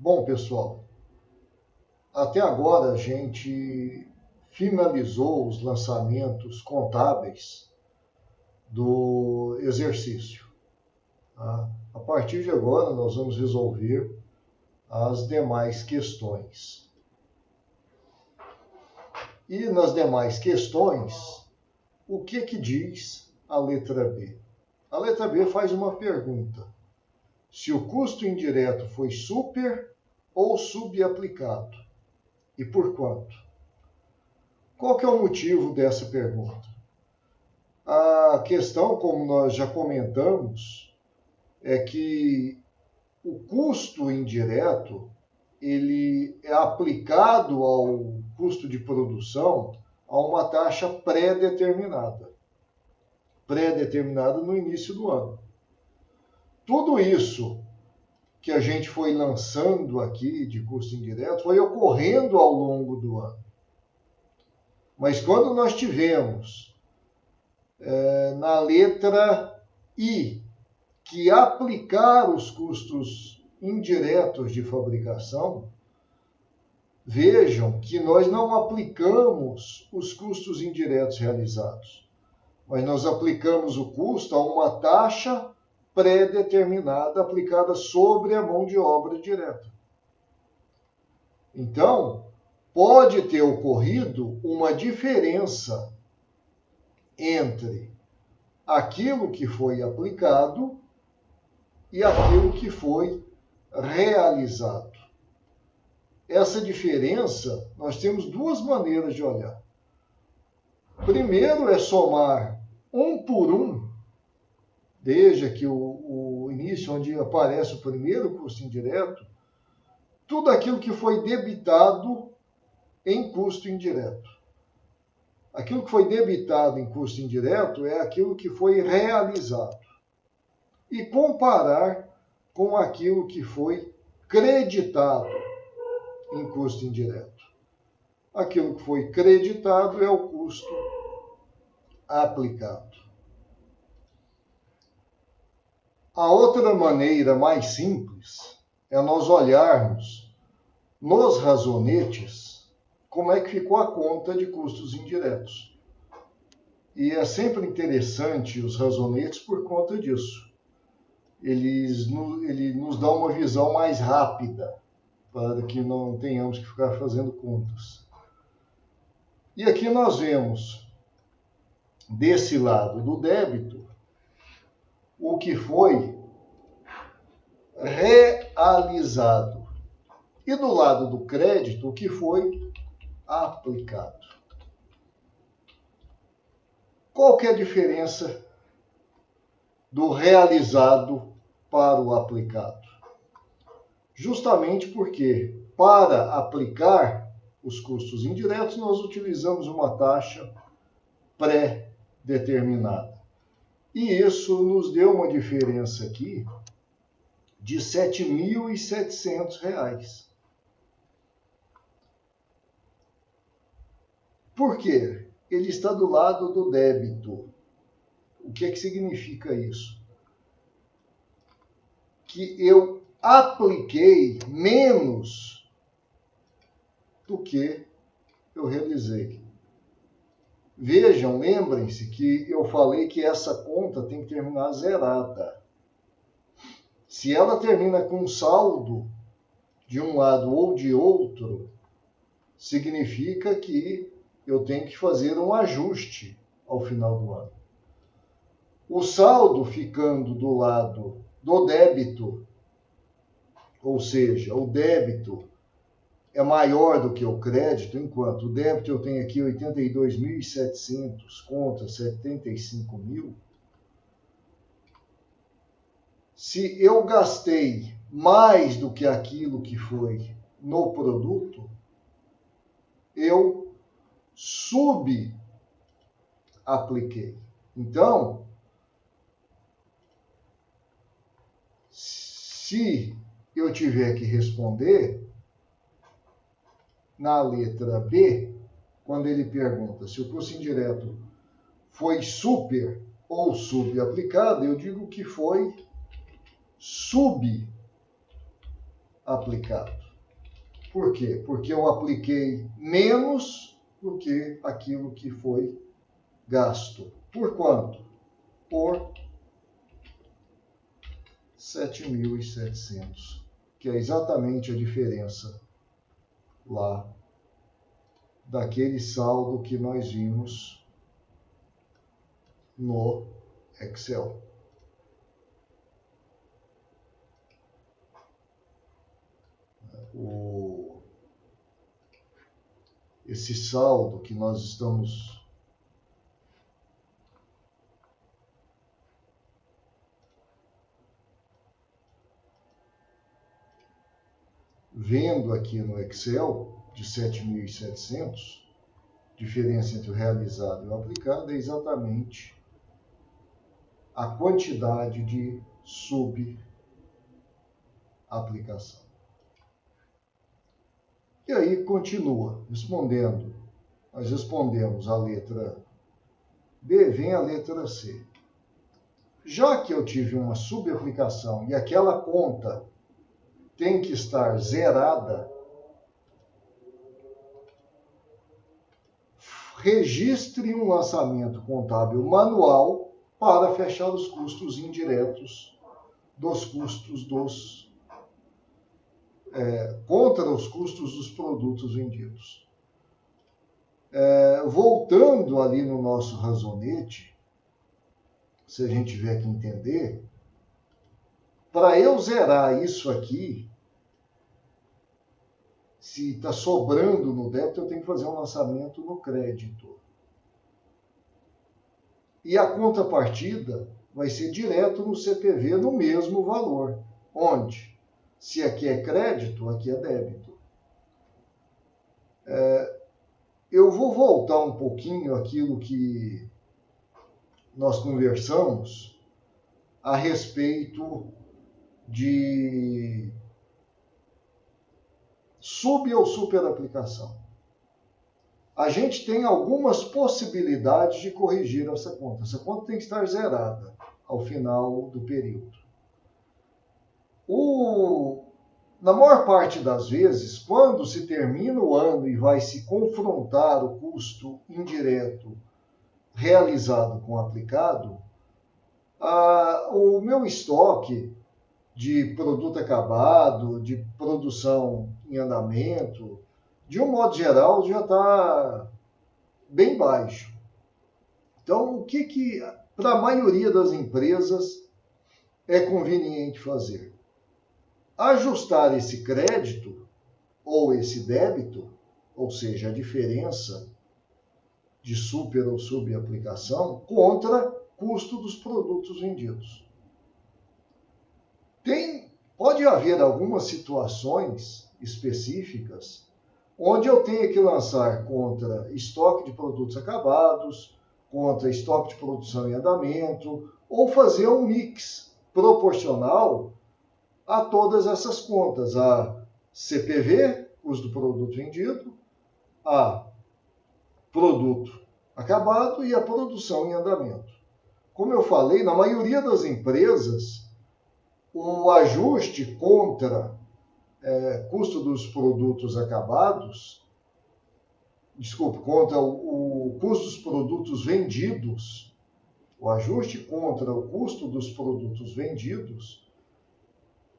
Bom, pessoal, até agora a gente finalizou os lançamentos contábeis do exercício. Tá? A partir de agora, nós vamos resolver as demais questões. E nas demais questões, o que diz a letra B? A letra B faz uma pergunta: se o custo indireto foi super ou subaplicado? E por quanto? Qual que é o motivo dessa pergunta? A questão, como nós já comentamos, é que o custo indireto ele é aplicado ao custo de produção a uma taxa pré-determinada no início do ano. Tudo isso que a gente foi lançando aqui de custo indireto foi ocorrendo ao longo do ano. Mas quando nós tivemos na letra I que aplicar os custos indiretos de fabricação, vejam que nós não aplicamos os custos indiretos realizados, mas nós aplicamos o custo a uma taxa pré-determinada aplicada sobre a mão de obra direta. Então, pode ter ocorrido uma diferença entre aquilo que foi aplicado e aquilo que foi realizado. Essa diferença, nós temos duas maneiras de olhar. Primeiro é somar um por um, desde que o início onde aparece o primeiro custo indireto, tudo aquilo que foi debitado em custo indireto. Aquilo que foi debitado em custo indireto é aquilo que foi realizado. E comparar com aquilo que foi creditado em custo indireto. Aquilo que foi creditado é o custo aplicado. A outra maneira mais simples é nós olharmos nos razonetes como é que ficou a conta de custos indiretos. E é sempre interessante os razonetes por conta disso. Ele nos dá uma visão mais rápida, para que não tenhamos que ficar fazendo contas. E aqui nós vemos, desse lado do débito, o que foi realizado. E do lado do crédito, o que foi aplicado. Qual que é a diferença do realizado para o aplicado? Justamente porque, para aplicar os custos indiretos, nós utilizamos uma taxa pré-determinada. E isso nos deu uma diferença aqui de R$ 7.700. Por quê? Ele está do lado do débito. O que significa isso? Que eu apliquei menos do que eu realizei. Vejam, lembrem-se que eu falei que essa conta tem que terminar zerada. Se ela termina com saldo de um lado ou de outro, significa que eu tenho que fazer um ajuste ao final do ano. O saldo ficando do lado do débito, ou seja, o débito é maior do que o crédito, enquanto o débito eu tenho aqui 82.700 contra 75.000. Se eu gastei mais do que aquilo que foi no produto, eu subapliquei. Então, se eu tiver que responder, na letra B, quando ele pergunta se o custo indireto foi super ou subaplicado, eu digo que foi subaplicado. aplicado. Por quê? Porque eu apliquei menos do que aquilo que foi gasto. Por quanto? Por 7.700, que é exatamente a diferença lá daquele saldo que nós vimos no Excel. Esse saldo que nós estamos vendo aqui no Excel, de 7.700, diferença entre o realizado e o aplicado, é exatamente a quantidade de subaplicação. E aí continua respondendo. Nós respondemos a letra B, vem a letra C. Já que eu tive uma subaplicação e aquela conta tem que estar zerada, registre um lançamento contábil manual para fechar os custos indiretos dos custos contra os custos dos produtos vendidos. Voltando ali no nosso razonete, se a gente tiver que entender, para eu zerar isso aqui, se está sobrando no débito, eu tenho que fazer um lançamento no crédito. E a contrapartida vai ser direto no CPV no mesmo valor. Onde? Se aqui é crédito, aqui é débito. Eu vou voltar um pouquinho àquilo que nós conversamos a respeito de sub ou superaplicação. A gente tem algumas possibilidades de corrigir essa conta. Essa conta tem que estar zerada ao final do período. Na maior parte das vezes, quando se termina o ano e vai se confrontar o custo indireto realizado com o aplicado, o meu estoque de produto acabado, de produção em andamento, de um modo geral, já está bem baixo. Então, o que para a maioria das empresas é conveniente fazer? Ajustar esse crédito ou esse débito, ou seja, a diferença de super ou subaplicação, contra custo dos produtos vendidos. Pode haver algumas situações específicas onde eu tenha que lançar contra estoque de produtos acabados, contra estoque de produção em andamento, ou fazer um mix proporcional a todas essas contas, a CPV, custo do produto vendido, a produto acabado e a produção em andamento. Como eu falei, na maioria das empresas, o ajuste contra custo dos produtos acabados, contra o custo dos produtos vendidos, o ajuste contra o custo dos produtos vendidos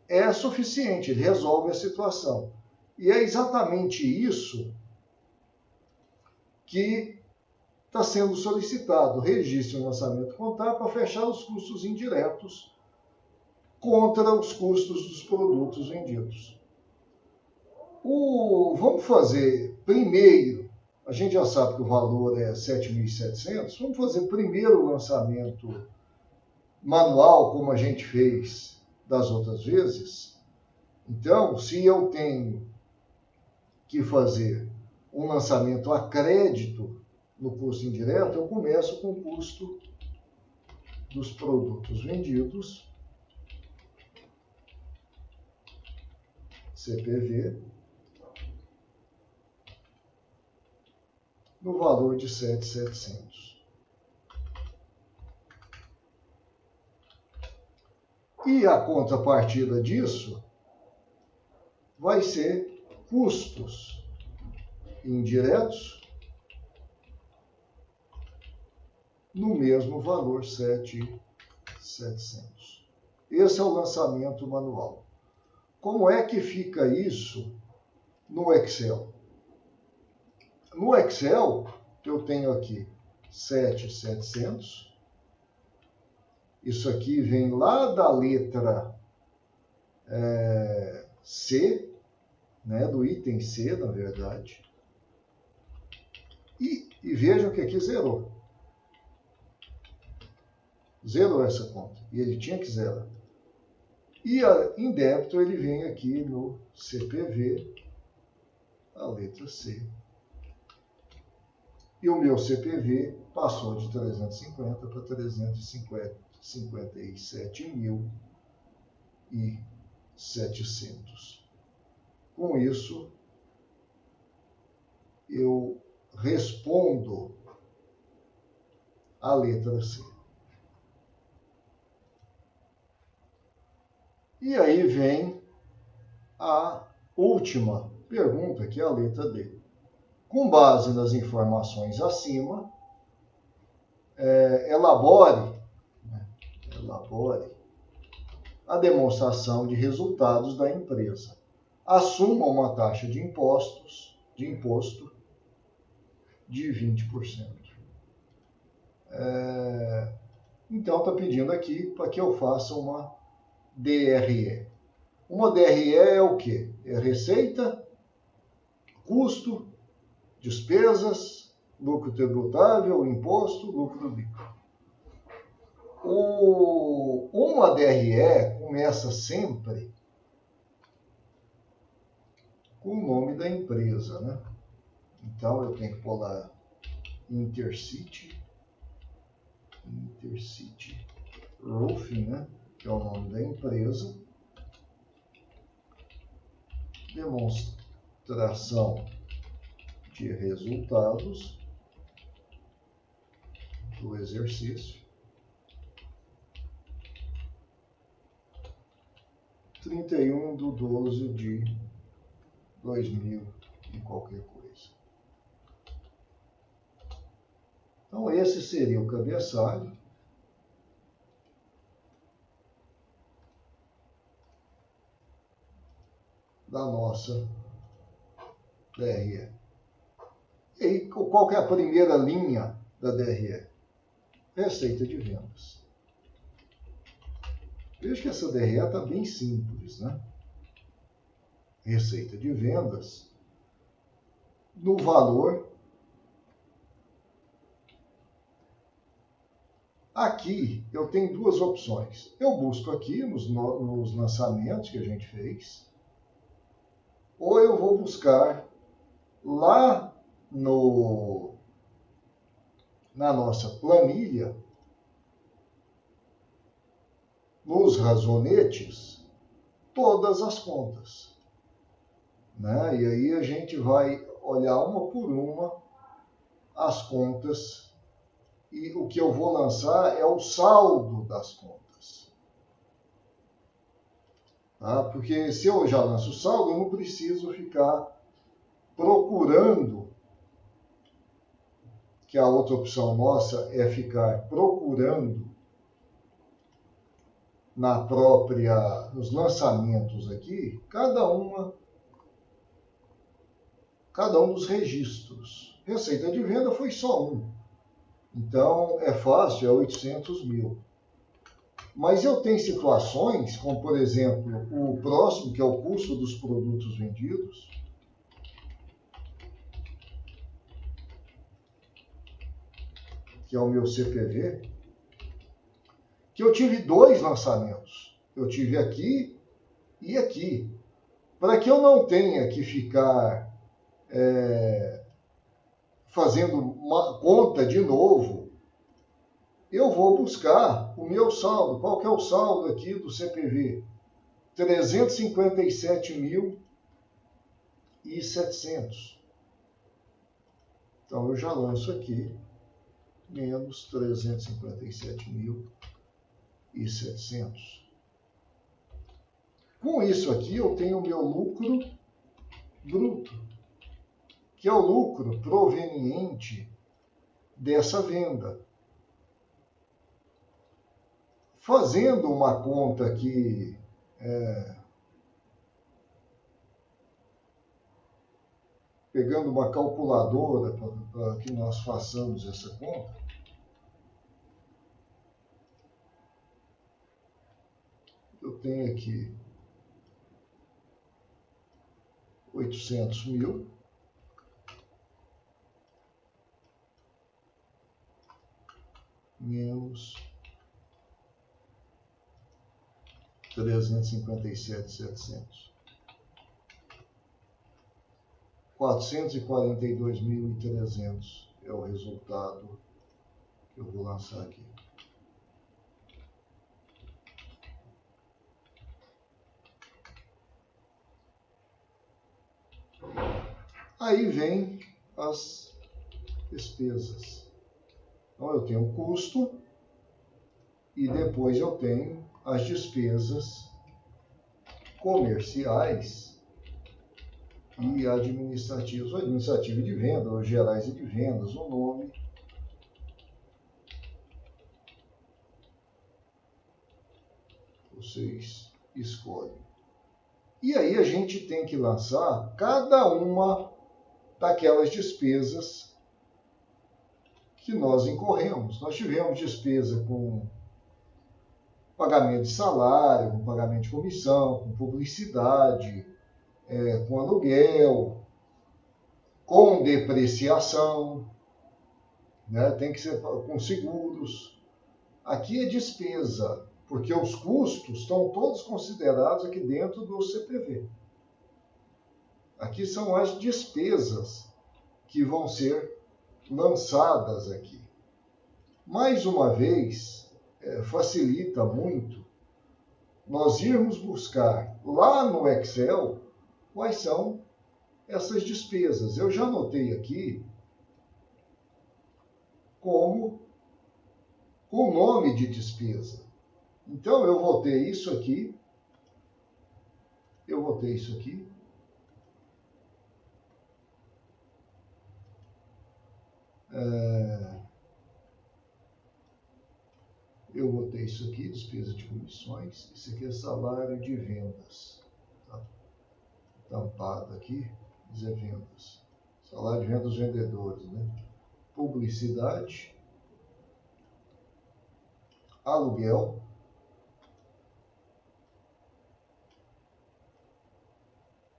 é suficiente, ele resolve a situação. E é exatamente isso que está sendo solicitado. Registre um lançamento contábil para fechar os custos indiretos contra os custos dos produtos vendidos. Vamos fazer primeiro, a gente já sabe que o valor é 7.700, vamos fazer primeiro o lançamento manual, como a gente fez das outras vezes. Então, se eu tenho que fazer um lançamento a crédito no custo indireto, eu começo com o custo dos produtos vendidos, CPV, no valor de 7.700. E a contrapartida disso vai ser custos indiretos no mesmo valor 7.700. Esse é o lançamento manual. Como é que fica isso no Excel? No Excel, eu tenho aqui 7.700. Isso aqui vem lá da letra C, né, do item C, na verdade. E vejam que aqui zerou. Zerou essa conta. E ele tinha que zerar. E em débito ele vem aqui no CPV, a letra C. E o meu CPV passou de 350 para 357.700. Com isso, eu respondo a letra C. E aí vem a última pergunta, que é a letra D. Com base nas informações acima, elabore a demonstração de resultados da empresa. Assuma uma taxa de imposto de 20%. Então, está pedindo aqui para que eu faça uma DRE. Uma DRE é o quê? É receita, custo, despesas, lucro tributável, imposto, lucro líquido. Uma DRE começa sempre com o nome da empresa, né? Então eu tenho que pôr lá Intercity Roofing, né? Que é o nome da empresa. Demonstração de resultados do exercício. 31/12/2000 e qualquer coisa. Então, esse seria o cabeçalho. Da nossa DRE. E aí, qual que é a primeira linha da DRE? Receita de vendas. Veja que essa DRE está bem simples, né? Receita de vendas no valor. Aqui eu tenho duas opções. Eu busco aqui nos lançamentos que a gente fez, ou eu vou buscar lá na nossa planilha, nos razonetes, todas as contas, né? E aí a gente vai olhar uma por uma as contas, e o que eu vou lançar é o saldo das contas, tá? Porque se eu já lanço o saldo, eu não preciso ficar procurando, que a outra opção nossa é ficar procurando nos lançamentos aqui, cada um dos registros. Receita de venda foi só um. Então, é fácil, é 800 mil. Mas eu tenho situações, como por exemplo, o próximo, que é o custo dos produtos vendidos, que é o meu CPV, que eu tive 2 lançamentos. Eu tive aqui e aqui. Para que eu não tenha que ficar fazendo uma conta de novo, eu vou buscar o meu saldo. Qual que é o saldo aqui do CPV? 357.700. Então eu já lanço aqui menos 357.700. Com isso aqui, eu tenho o meu lucro bruto, que é o lucro proveniente dessa venda. Fazendo uma conta aqui, pegando uma calculadora para que nós façamos essa conta, eu tenho aqui 800 mil menos 357.700. 442.300 é o resultado que eu vou lançar aqui. Aí vem as despesas. Então eu tenho o custo e depois eu tenho as despesas comerciais e administrativas, o administrativo e de vendas, os gerais e de vendas, o nome. Vocês escolhem. E aí a gente tem que lançar cada uma daquelas despesas que nós incorremos. Nós tivemos despesa com pagamento de salário, com pagamento de comissão, com publicidade, com aluguel, com depreciação, né? Tem que ser com seguros. Aqui é despesa, porque os custos estão todos considerados aqui dentro do CPV. Aqui são as despesas que vão ser lançadas aqui. Mais uma vez, facilita muito nós irmos buscar lá no Excel quais são essas despesas. Eu já anotei aqui como com o nome de despesa. Então, eu vou ter isso aqui, eu vou ter isso aqui, eu vou ter isso aqui, despesa de comissões, isso aqui é salário de vendas, tá? Tampado aqui, isso é vendas, salário de vendas dos vendedores, né? Publicidade, aluguel,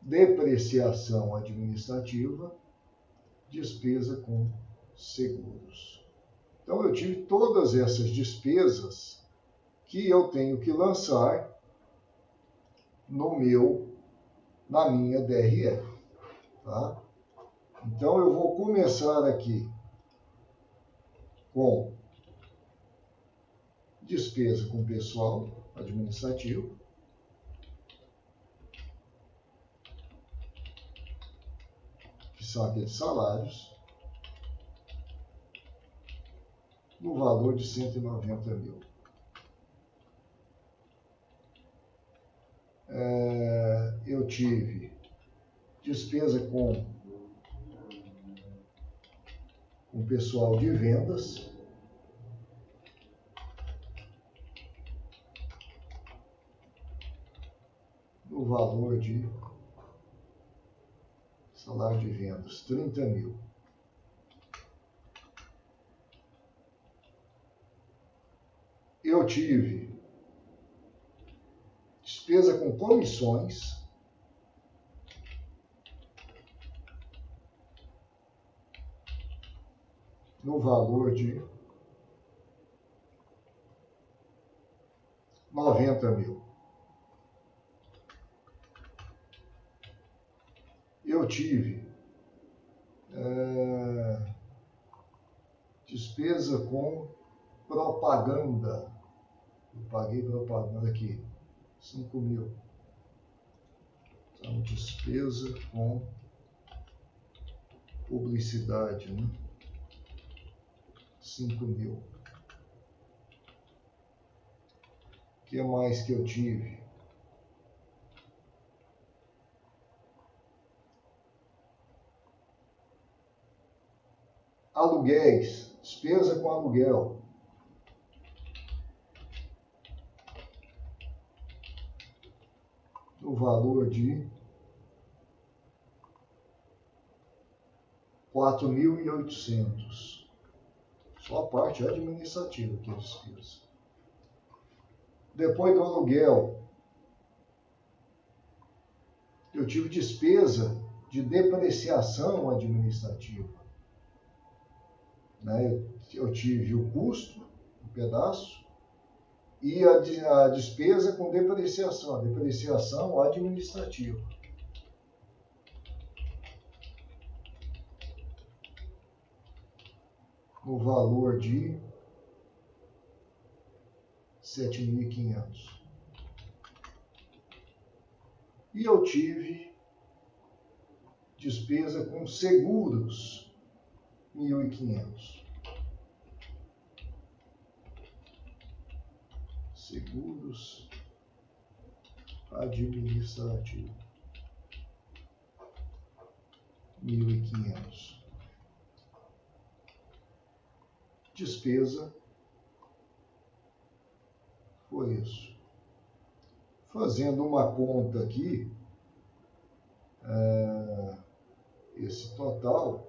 depreciação administrativa, despesa com seguros. Então, eu tive todas essas despesas que eu tenho que lançar na minha DRE. Tá? Então, eu vou começar aqui com despesa com pessoal administrativo. Que são aqueles salários. No valor de 190 mil. Eu tive despesa com pessoal de vendas, no valor de salário de vendas, 30 mil. Eu tive despesa com comissões, no valor de 90 mil. Eu tive despesa com propaganda. Eu paguei propaganda aqui, 5 mil. Então, despesa com publicidade, né? 5 mil. O que mais que eu tive? aluguéis, despesa com aluguel. No valor de 4.800. Só a parte administrativa que é despesa. Depois do aluguel, eu tive despesa de depreciação administrativa. Né? Eu tive o custo, um pedaço, e a despesa com depreciação, a depreciação administrativa. No valor de 7.500. E eu tive despesa com seguros, 1.500. Seguros administrativos, 1.500. Despesa foi isso. Fazendo uma conta aqui, esse total,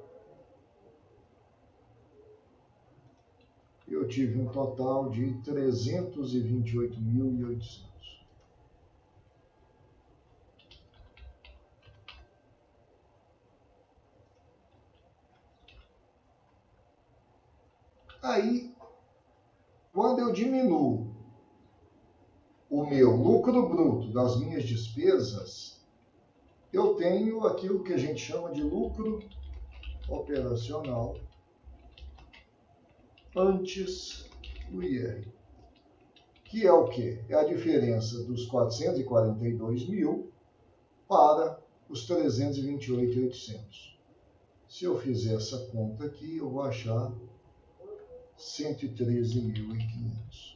eu tive um total de 328.800. Aí, quando eu diminuo o meu lucro bruto das minhas despesas, eu tenho aquilo que a gente chama de lucro operacional antes do IR. Que é o quê? É a diferença dos 442 mil para os 328.800. Se eu fizer essa conta aqui, eu vou achar 113.500.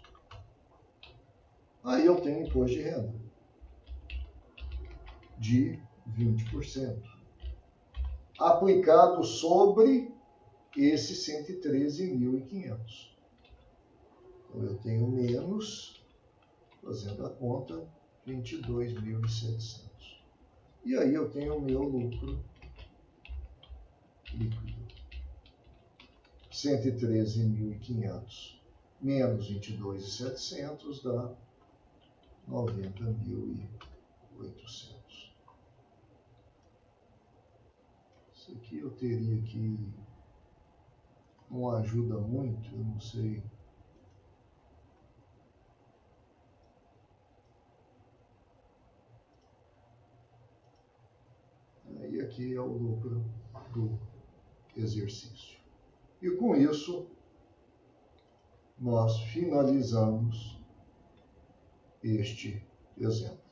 Aí eu tenho imposto de renda de 20%, aplicado sobre esse 113.500. Então eu tenho menos, fazendo a conta, 22.700. E aí eu tenho o meu lucro líquido. 113.500 menos 22.700 dá 90.800. Isso aqui eu teria que... não ajuda muito, eu não sei. E aqui é o lucro do exercício. E com isso, nós finalizamos este exemplo.